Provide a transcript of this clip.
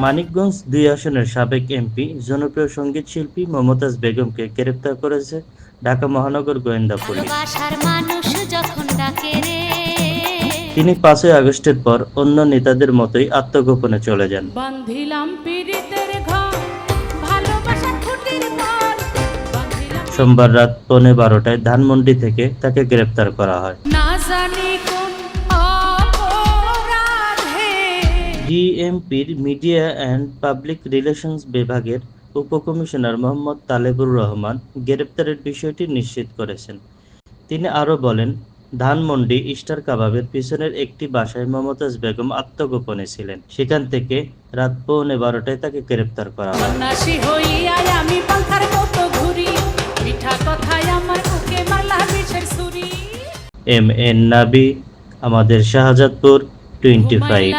মানিকগঞ্জ ২ আসনের সাবেক এমপি জনপ্রিয় সঙ্গীত শিল্পী মমতাজ বেগমকে গ্রেপ্তার করেছে ঢাকা মহানগর গোয়েন্দা পুলিশ। তিনি ৫ই আগস্টের পর অন্য নেতাদের মতোই আত্মগোপনে চলে যান। সোমবার রাত ১:১৫টায় ধানমন্ডি থেকে তাকে গ্রেপ্তার করা হয়। ডিএমপির মিডিয়া অ্যান্ড পাবলিক রিলেশনস বিভাগের উপকমিশনার মোহাম্মদ তালেবুর রহমান গ্রেপ্তারের বিষয়টি নিশ্চিত করেছেন। তিনি আরও বলেন, ধানমন্ডি স্টার কাবাবের পিছনের একটি বাসায় মমতাজ বেগম আত্মগোপনে ছিলেন। সেখান থেকে রাত ১:১৫টায় তাকে গ্রেপ্তার করা হয়। এম এন নাবি, আমাদের শাহজাদপুর 25।